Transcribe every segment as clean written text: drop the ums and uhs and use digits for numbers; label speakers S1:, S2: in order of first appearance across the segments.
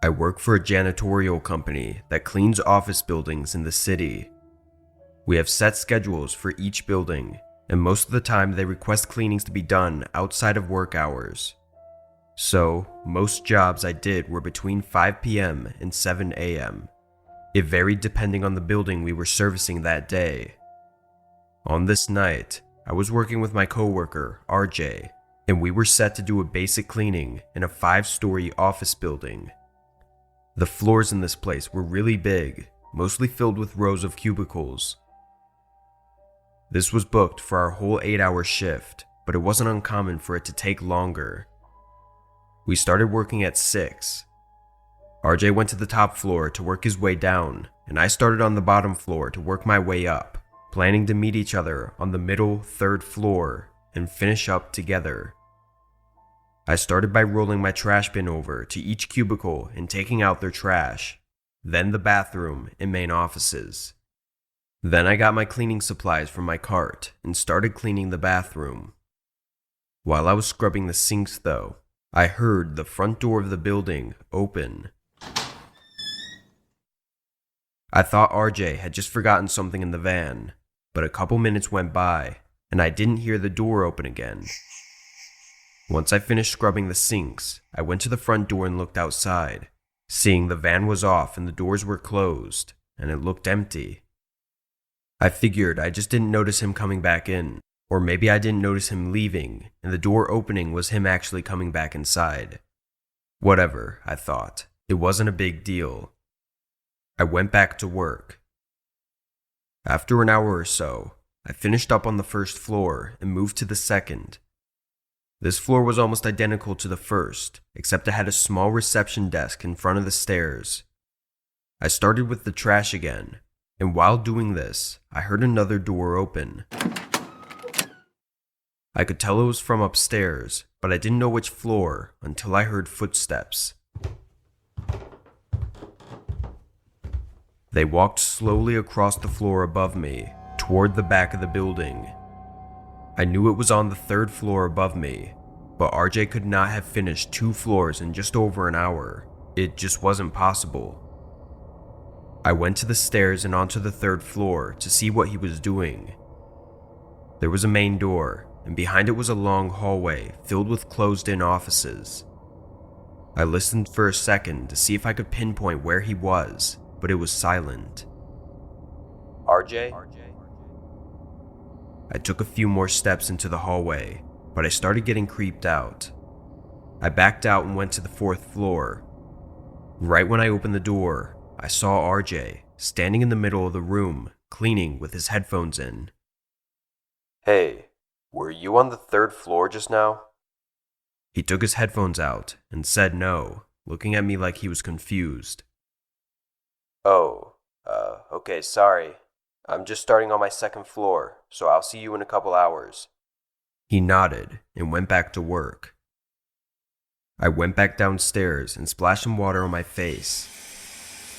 S1: I work for a janitorial company that cleans office buildings in the city. We have set schedules for each building, and most of the time they request cleanings to be done outside of work hours. So, most jobs I did were between 5 p.m. and 7 a.m. It varied depending on the building we were servicing that day. On this night, I was working with my coworker, RJ, and we were set to do a basic cleaning in a 5-story office building. The floors in this place were really big, mostly filled with rows of cubicles. This was booked for our whole 8-hour shift, but it wasn't uncommon for it to take longer. We started working at 6. RJ went to the top floor to work his way down, and I started on the bottom floor to work my way up, planning to meet each other on the middle 3rd floor and finish up together. I started by rolling my trash bin over to each cubicle and taking out their trash, then the bathroom and main offices. Then I got my cleaning supplies from my cart and started cleaning the bathroom. While I was scrubbing the sinks though, I heard the front door of the building open. I thought RJ had just forgotten something in the van, but a couple minutes went by and I didn't hear the door open again. Once I finished scrubbing the sinks, I went to the front door and looked outside, seeing the van was off and the doors were closed, and it looked empty. I figured I just didn't notice him coming back in, or maybe I didn't notice him leaving and the door opening was him actually coming back inside. Whatever, I thought. It wasn't a big deal. I went back to work. After an hour or so, I finished up on the 1st floor and moved to the 2nd. This floor was almost identical to the 1st, except it had a small reception desk in front of the stairs. I started with the trash again, and while doing this, I heard another door open. I could tell it was from upstairs, but I didn't know which floor until I heard footsteps. They walked slowly across the floor above me, toward the back of the building. I knew it was on the 3rd floor above me, but RJ could not have finished 2 floors in just over an hour. It just wasn't possible. I went to the stairs and onto the 3rd floor to see what he was doing. There was a main door, and behind it was a long hallway filled with closed-in offices. I listened for a second to see if I could pinpoint where he was, but it was silent. RJ? I took a few more steps into the hallway, but I started getting creeped out. I backed out and went to the 4th floor. Right when I opened the door, I saw RJ standing in the middle of the room, cleaning with his headphones in. Hey, were you on the 3rd floor just now? He took his headphones out and said no, looking at me like he was confused. Oh, okay, sorry. I'm just starting on my 2nd floor, so I'll see you in a couple hours. He nodded and went back to work. I went back downstairs and splashed some water on my face.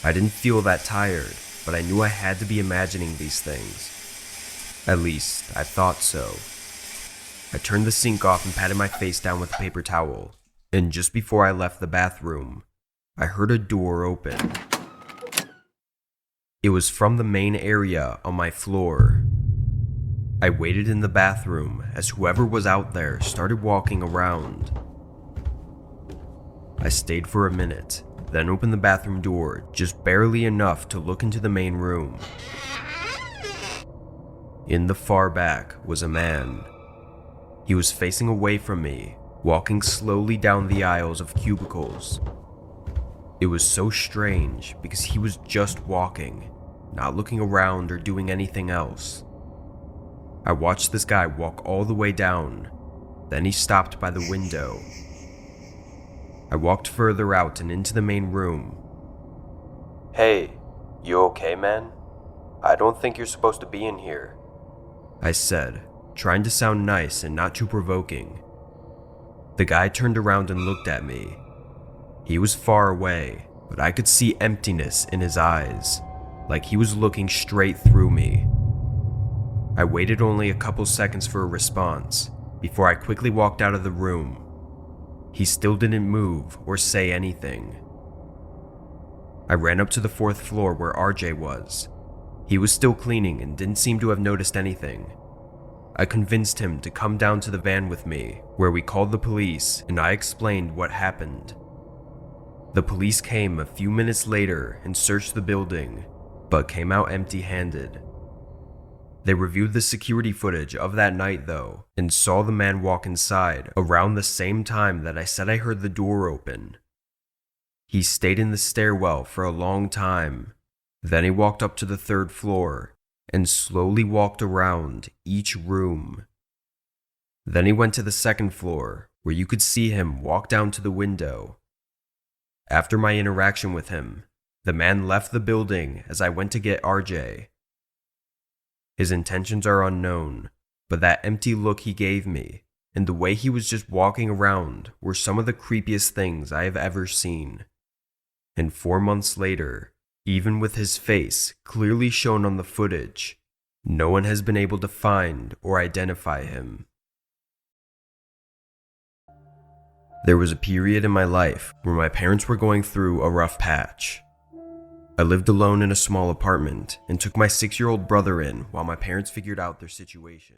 S1: I didn't feel that tired, but I knew I had to be imagining these things. At least, I thought so. I turned the sink off and patted my face down with a paper towel, and just before I left the bathroom, I heard a door open. It was from the main area on my floor. I waited in the bathroom as whoever was out there started walking around. I stayed for a minute, then opened the bathroom door just barely enough to look into the main room. In the far back was a man. He was facing away from me, walking slowly down the aisles of cubicles. It was so strange because he was just walking, not looking around or doing anything else. I watched this guy walk all the way down, then he stopped by the window. I walked further out and into the main room. Hey, you okay, man? I don't think you're supposed to be in here, I said, trying to sound nice and not too provoking. The guy turned around and looked at me. He was far away, but I could see emptiness in his eyes, like he was looking straight through me. I waited only a couple seconds for a response, before I quickly walked out of the room. He still didn't move or say anything. I ran up to the 4th floor where RJ was. He was still cleaning and didn't seem to have noticed anything. I convinced him to come down to the van with me, where we called the police and I explained what happened. The police came a few minutes later and searched the building, but came out empty-handed. They reviewed the security footage of that night though, and saw the man walk inside around the same time that I said I heard the door open. He stayed in the stairwell for a long time. Then he walked up to the 3rd floor and slowly walked around each room. Then he went to the 2nd floor, where you could see him walk down to the window. After my interaction with him, the man left the building as I went to get RJ. His intentions are unknown, but that empty look he gave me and the way he was just walking around were some of the creepiest things I have ever seen. And 4 months later, even with his face clearly shown on the footage, no one has been able to find or identify him. There was a period in my life where my parents were going through a rough patch. I lived alone in a small apartment and took my 6-year-old brother in while my parents figured out their situation.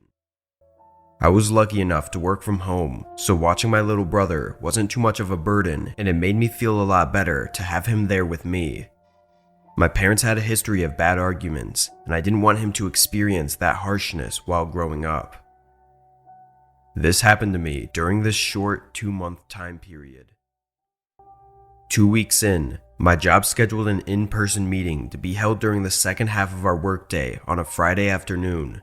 S1: I was lucky enough to work from home, so watching my little brother wasn't too much of a burden, and it made me feel a lot better to have him there with me. My parents had a history of bad arguments, and I didn't want him to experience that harshness while growing up. This happened to me during this short 2-month time period. 2 weeks in, my job scheduled an in-person meeting to be held during the second half of our workday on a Friday afternoon.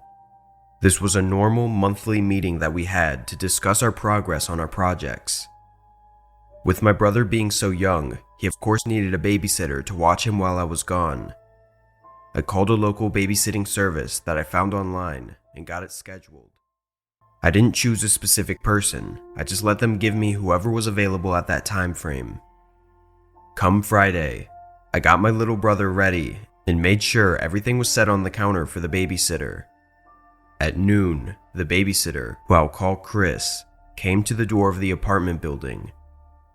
S1: This was a normal monthly meeting that we had to discuss our progress on our projects. With my brother being so young, he of course needed a babysitter to watch him while I was gone. I called a local babysitting service that I found online and got it scheduled. I didn't choose a specific person, I just let them give me whoever was available at that time frame. Come Friday, I got my little brother ready and made sure everything was set on the counter for the babysitter. At noon, the babysitter, who I'll call Chris, came to the door of the apartment building.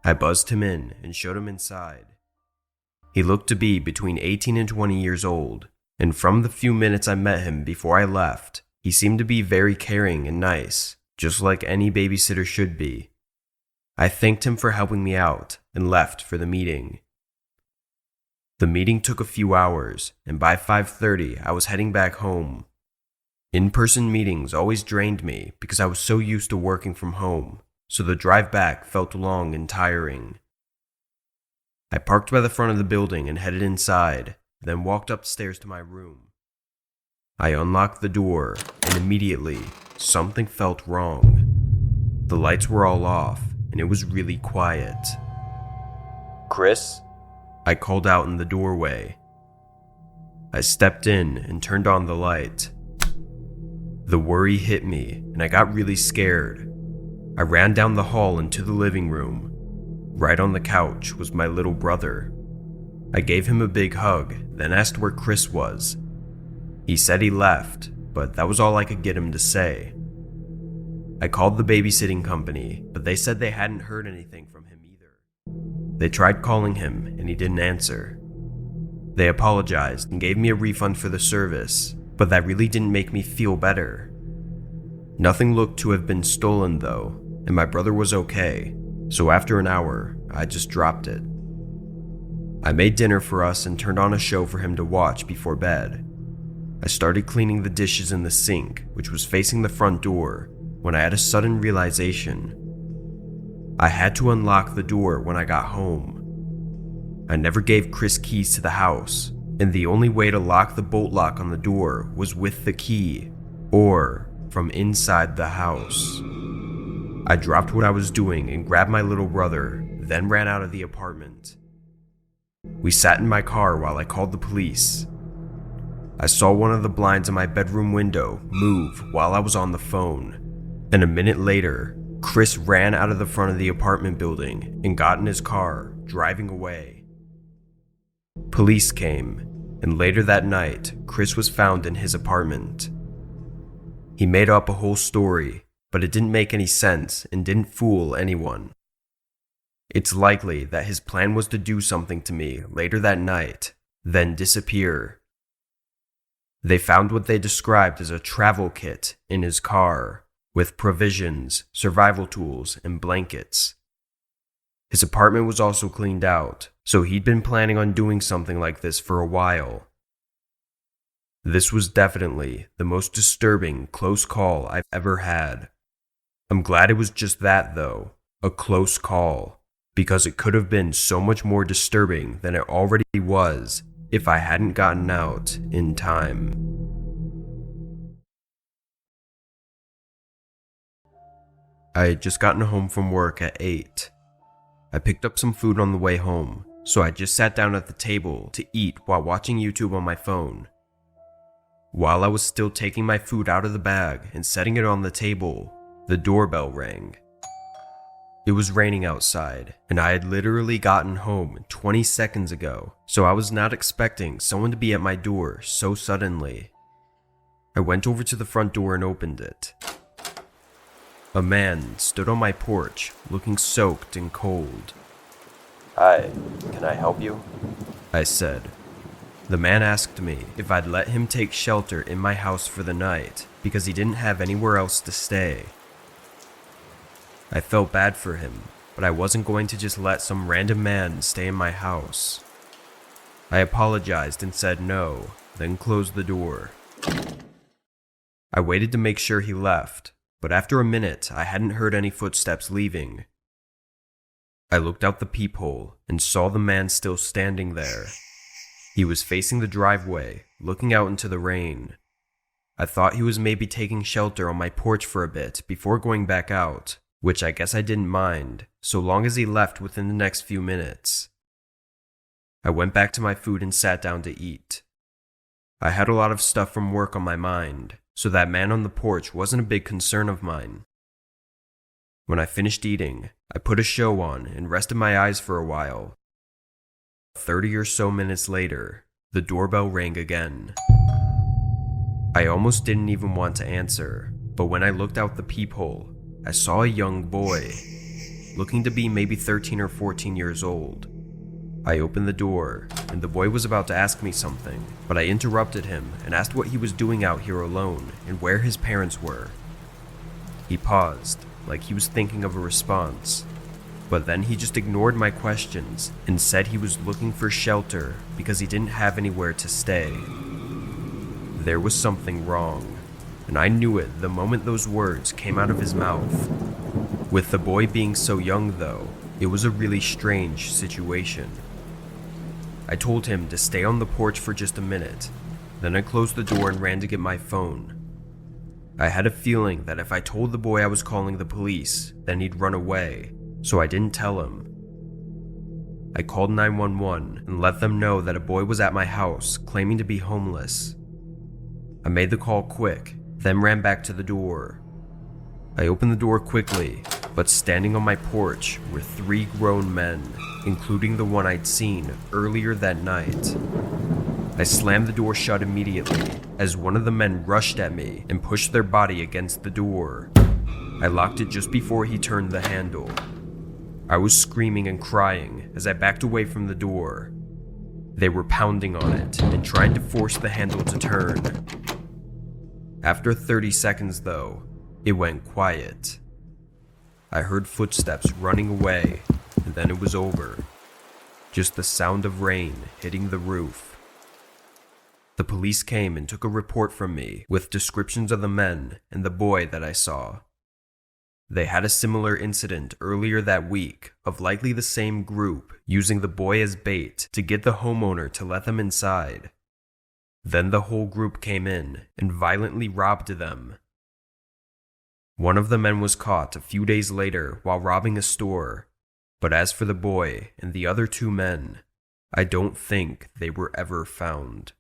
S1: I buzzed him in and showed him inside. He looked to be between 18 and 20 years old, and from the few minutes I met him before I left, he seemed to be very caring and nice, just like any babysitter should be. I thanked him for helping me out and left for the meeting. The meeting took a few hours, and by 5:30 I was heading back home. In-person meetings always drained me because I was so used to working from home, so the drive back felt long and tiring. I parked by the front of the building and headed inside, then walked upstairs to my room. I unlocked the door, and immediately, something felt wrong. The lights were all off, and it was really quiet. "Chris?" I called out in the doorway. I stepped in and turned on the light. The worry hit me, and I got really scared. I ran down the hall into the living room. Right on the couch was my little brother. I gave him a big hug, then asked where Chris was. He said he left, but that was all I could get him to say. I called the babysitting company, but they said they hadn't heard anything from him either. They tried calling him, and he didn't answer. They apologized and gave me a refund for the service, but that really didn't make me feel better. Nothing looked to have been stolen though, and my brother was okay, so after an hour, I just dropped it. I made dinner for us and turned on a show for him to watch before bed. I started cleaning the dishes in the sink, which was facing the front door, when I had a sudden realization. I had to unlock the door when I got home. I never gave Chris keys to the house, and the only way to lock the bolt lock on the door was with the key, or from inside the house. I dropped what I was doing and grabbed my little brother, then ran out of the apartment. We sat in my car while I called the police. I saw one of the blinds in my bedroom window move while I was on the phone, and a minute later, Chris ran out of the front of the apartment building and got in his car, driving away. Police came, and later that night, Chris was found in his apartment. He made up a whole story, but it didn't make any sense and didn't fool anyone. It's likely that his plan was to do something to me later that night, then disappear. They found what they described as a travel kit in his car, with provisions, survival tools, and blankets. His apartment was also cleaned out, so he'd been planning on doing something like this for a while. This was definitely the most disturbing close call I've ever had. I'm glad it was just that, though, a close call, because it could have been so much more disturbing than it already was if I hadn't gotten out in time. I had just gotten home from work at 8. I picked up some food on the way home, so I just sat down at the table to eat while watching YouTube on my phone. While I was still taking my food out of the bag and setting it on the table, the doorbell rang. It was raining outside, and I had literally gotten home 20 seconds ago, so I was not expecting someone to be at my door so suddenly. I went over to the front door and opened it. A man stood on my porch, looking soaked and cold. "Hi, can I help you?" I said. The man asked me if I'd let him take shelter in my house for the night because he didn't have anywhere else to stay. I felt bad for him, but I wasn't going to just let some random man stay in my house. I apologized and said no, then closed the door. I waited to make sure he left, but after a minute I hadn't heard any footsteps leaving. I looked out the peephole and saw the man still standing there. He was facing the driveway, looking out into the rain. I thought he was maybe taking shelter on my porch for a bit before going back out, which I guess I didn't mind, so long as he left within the next few minutes. I went back to my food and sat down to eat. I had a lot of stuff from work on my mind, so that man on the porch wasn't a big concern of mine. When I finished eating, I put a show on and rested my eyes for a while. 30 or so minutes later, the doorbell rang again. I almost didn't even want to answer, but when I looked out the peephole, I saw a young boy, looking to be maybe 13 or 14 years old. I opened the door, and the boy was about to ask me something, but I interrupted him and asked what he was doing out here alone and where his parents were. He paused, like he was thinking of a response, but then he just ignored my questions and said he was looking for shelter because he didn't have anywhere to stay. There was something wrong, and I knew it the moment those words came out of his mouth. With the boy being so young, though, it was a really strange situation. I told him to stay on the porch for just a minute, then I closed the door and ran to get my phone. I had a feeling that if I told the boy I was calling the police, then he'd run away, so I didn't tell him. I called 911 and let them know that a boy was at my house claiming to be homeless. I made the call quick, then ran back to the door. I opened the door quickly, but standing on my porch were 3 grown men, including the one I'd seen earlier that night. I slammed the door shut immediately as one of the men rushed at me and pushed their body against the door. I locked it just before he turned the handle. I was screaming and crying as I backed away from the door. They were pounding on it and trying to force the handle to turn. After 30 seconds, though, it went quiet. I heard footsteps running away, and then it was over. Just the sound of rain hitting the roof. The police came and took a report from me with descriptions of the men and the boy that I saw. They had a similar incident earlier that week of likely the same group using the boy as bait to get the homeowner to let them inside. Then the whole group came in and violently robbed them. One of the men was caught a few days later while robbing a store, but as for the boy and the other 2 men, I don't think they were ever found.